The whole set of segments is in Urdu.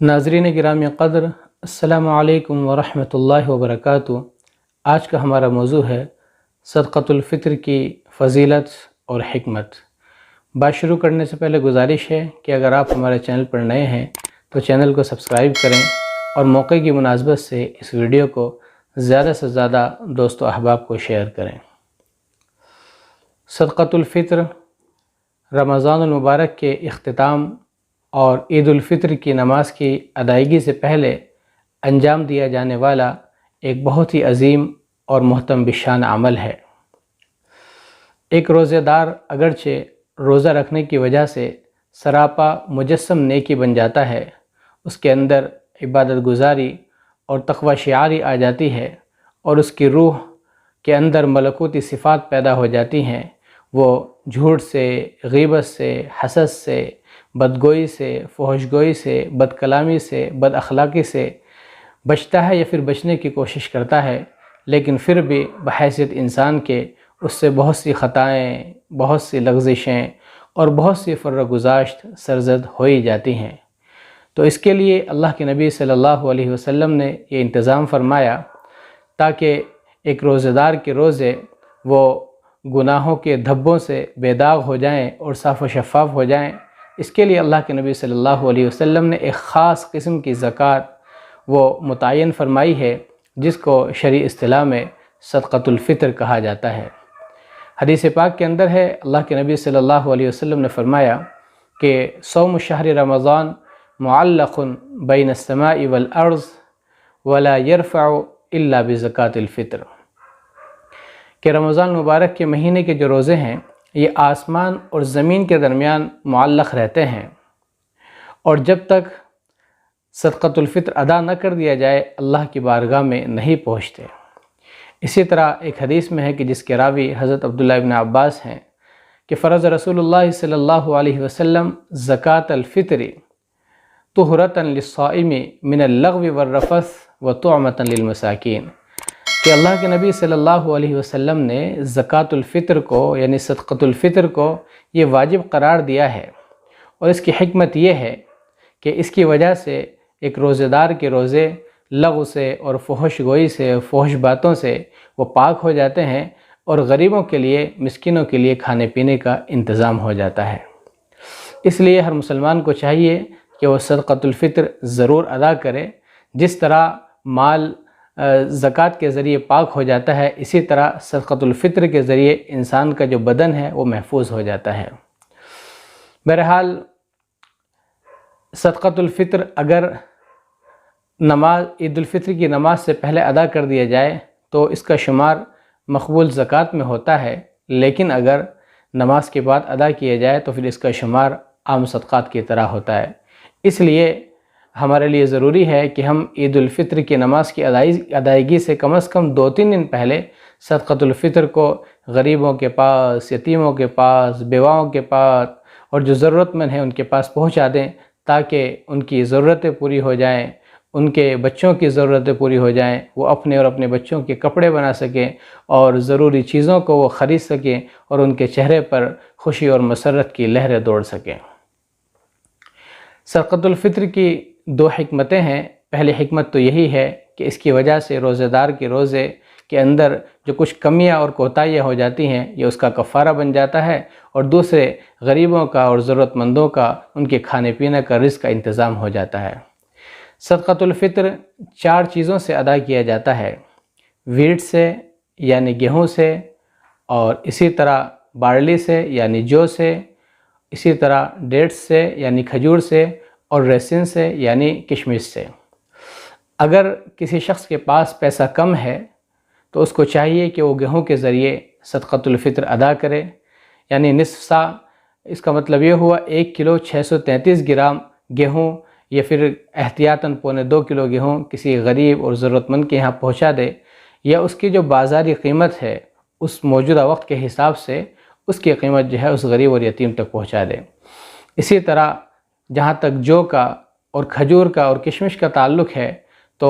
ناظرین گرامی قدر، السلام علیکم ورحمۃ اللہ وبرکاتہ۔ آج کا ہمارا موضوع ہے صدقۃ الفطر کی فضیلت اور حکمت۔ بات شروع کرنے سے پہلے گزارش ہے کہ اگر آپ ہمارے چینل پر نئے ہیں تو چینل کو سبسکرائب کریں اور موقع کی مناسبت سے اس ویڈیو کو زیادہ سے زیادہ دوست و احباب کو شیئر کریں۔ صدقۃ الفطر رمضان المبارک کے اختتام اور عید الفطر کی نماز کی ادائیگی سے پہلے انجام دیا جانے والا ایک بہت ہی عظیم اور محترم بشان عمل ہے۔ ایک روزہ دار اگرچہ روزہ رکھنے کی وجہ سے سراپا مجسم نیکی بن جاتا ہے، اس کے اندر عبادت گزاری اور تقوی شعاری آ جاتی ہے اور اس کی روح کے اندر ملکوتی صفات پیدا ہو جاتی ہیں، وہ جھوٹ سے، غیبت سے، حسد سے، بدگوئی سے، فحش گوئی سے، بد کلامی سے، بد اخلاقی سے بچتا ہے یا پھر بچنے کی کوشش کرتا ہے، لیکن پھر بھی بحیثیت انسان کے اس سے بہت سی خطائیں، بہت سی لغزشیں اور بہت سی فرگزاشت سرزد ہو ہی جاتی ہیں۔ تو اس کے لیے اللہ کے نبی صلی اللہ علیہ وسلم نے یہ انتظام فرمایا تاکہ ایک روزہ دار کے روزے وہ گناہوں کے دھبوں سے بے داغ ہو جائیں اور صاف و شفاف ہو جائیں۔ اس کے لیے اللہ کے نبی صلی اللہ علیہ وسلم نے ایک خاص قسم کی زکوٰۃ وہ متعین فرمائی ہے، جس کو شرعی اصطلاح میں صدقۃ الفطر کہا جاتا ہے۔ حدیث پاک کے اندر ہے، اللہ کے نبی صلی اللہ علیہ وسلم نے فرمایا کہ صوم شہر رمضان معلق بین السماء والارض ولا يرفع الا بزکوٰۃ الفطر، کہ رمضان مبارک کے مہینے کے جو روزے ہیں یہ آسمان اور زمین کے درمیان معلق رہتے ہیں، اور جب تک صدقۃ الفطر ادا نہ کر دیا جائے اللہ کی بارگاہ میں نہیں پہنچتے۔ اسی طرح ایک حدیث میں ہے کہ جس کے راوی حضرت عبداللہ ابن عباس ہیں کہ فرض رسول اللہ صلی اللہ علیہ وسلم زکوٰۃ الفطر طہرۃ للصائم من اللغو والرفث وطعمۃ للمساکین، کہ اللہ کے نبی صلی اللہ علیہ وسلم نے زکوٰۃ الفطر کو یعنی صدقۃ الفطر کو یہ واجب قرار دیا ہے، اور اس کی حکمت یہ ہے کہ اس کی وجہ سے ایک روزہ دار کے روزے لغو سے اور فحش گوئی سے، فحش باتوں سے وہ پاک ہو جاتے ہیں، اور غریبوں کے لیے، مسکینوں کے لیے کھانے پینے کا انتظام ہو جاتا ہے۔ اس لیے ہر مسلمان کو چاہیے کہ وہ صدقۃ الفطر ضرور ادا کرے۔ جس طرح مال زکوٰۃ کے ذریعے پاک ہو جاتا ہے، اسی طرح صدقۃ الفطر کے ذریعے انسان کا جو بدن ہے وہ محفوظ ہو جاتا ہے۔ بہرحال صدقۃ الفطر اگر نماز عید الفطر کی نماز سے پہلے ادا کر دیا جائے تو اس کا شمار مقبول زکوٰۃ میں ہوتا ہے، لیکن اگر نماز کے بعد ادا کیا جائے تو پھر اس کا شمار عام صدقات کی طرح ہوتا ہے۔ اس لیے ہمارے لیے ضروری ہے کہ ہم عید الفطر کی نماز کی ادائیگی سے کم از کم 2-3 دن پہلے صدقۃ الفطر کو غریبوں کے پاس، یتیموں کے پاس، بیواؤں کے پاس اور جو ضرورت مند ہیں ان کے پاس پہنچا دیں، تاکہ ان کی ضرورتیں پوری ہو جائیں، ان کے بچوں کی ضرورتیں پوری ہو جائیں، وہ اپنے اور اپنے بچوں کے کپڑے بنا سکیں اور ضروری چیزوں کو وہ خرید سکیں اور ان کے چہرے پر خوشی اور مسرت کی لہریں دوڑ سکیں۔ صدقۃ الفطر کی 2 حکمتیں ہیں۔ پہلی حکمت تو یہی ہے کہ اس کی وجہ سے روزہ دار کے روزے کے اندر جو کچھ کمیاں اور کوتاہیاں ہو جاتی ہیں یہ اس کا کفارہ بن جاتا ہے، اور دوسرے غریبوں کا اور ضرورت مندوں کا ان کے کھانے پینے کا رزق کا انتظام ہو جاتا ہے۔ صدقۃ الفطر 4 چیزوں سے ادا کیا جاتا ہے، ویٹ سے یعنی گیہوں سے، اور اسی طرح بارلی سے یعنی جو سے، اسی طرح ڈیٹس سے یعنی کھجور سے، اور ریسن سے یعنی کشمش سے۔ اگر کسی شخص کے پاس پیسہ کم ہے تو اس کو چاہیے کہ وہ گیہوں کے ذریعے صدقۃ الفطر ادا کرے، یعنی نصف سا، اس کا مطلب یہ ہوا 1 کلو 633 گرام گیہوں، یا پھر احتیاطاً 1.25 کلو گیہوں کسی غریب اور ضرورت مند کے یہاں پہنچا دے، یا اس کی جو بازاری قیمت ہے اس موجودہ وقت کے حساب سے اس کی قیمت جو ہے اس غریب اور یتیم تک پہنچا دے۔ اسی طرح جہاں تک جو کا اور کھجور کا اور کشمش کا تعلق ہے تو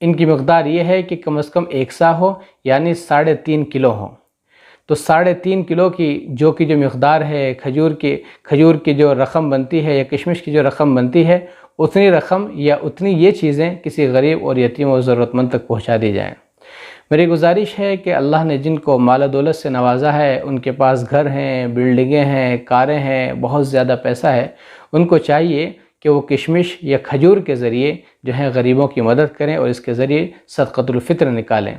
ان کی مقدار یہ ہے کہ کم از کم 1 سا ہو، یعنی 3.5 کلو ہو۔ تو 3.5 کلو کی جو مقدار ہے کھجور کی جو رقم بنتی ہے یا کشمش کی جو رقم بنتی ہے، اتنی رقم یا اتنی یہ چیزیں کسی غریب اور یتیم و ضرورت مند تک پہنچا دی جائیں۔ میری گزارش ہے کہ اللہ نے جن کو مال و دولت سے نوازا ہے، ان کے پاس گھر ہیں، بلڈنگیں ہیں، کاریں ہیں، بہت زیادہ پیسہ ہے، ان کو چاہیے کہ وہ کشمش یا کھجور کے ذریعے جو ہیں غریبوں کی مدد کریں اور اس کے ذریعے صدقۃ الفطر نکالیں،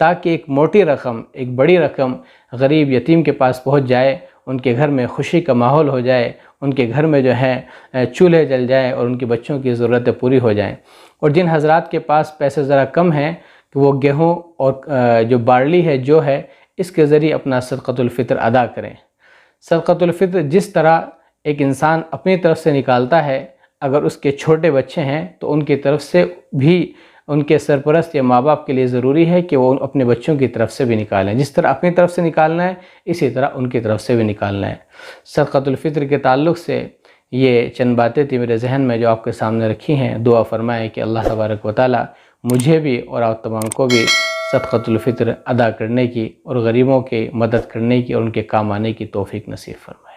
تاکہ ایک موٹی رقم، ایک بڑی رقم غریب یتیم کے پاس پہنچ جائے، ان کے گھر میں خوشی کا ماحول ہو جائے، ان کے گھر میں جو ہے چولہے جل جائیں اور ان کے بچوں کی ضرورتیں پوری ہو جائیں۔ اور جن حضرات کے پاس پیسے ذرا کم ہیں کہ وہ گیہوں اور جو بارلی ہے، جو ہے، اس کے ذریعے اپنا صدقۃ الفطر ادا کریں۔ صدقۃ الفطر جس طرح ایک انسان اپنی طرف سے نکالتا ہے، اگر اس کے چھوٹے بچے ہیں تو ان کی طرف سے بھی ان کے سرپرست یا ماں باپ کے لیے ضروری ہے کہ وہ اپنے بچوں کی طرف سے بھی نکالیں۔ جس طرح اپنی طرف سے نکالنا ہے، اسی طرح ان کی طرف سے بھی نکالنا ہے۔ صدقۃ الفطر کے تعلق سے یہ چند باتیں تھیں میرے ذہن میں جو آپ کے سامنے رکھی ہیں۔ دعا فرمائیں کہ اللہ تبارک و تعالی مجھے بھی اور آپ تمام کو بھی صدقۃ الفطر ادا کرنے کی اور غریبوں کی مدد کرنے کی اور ان کے کام آنے کی توفیق نصیب فرمائے۔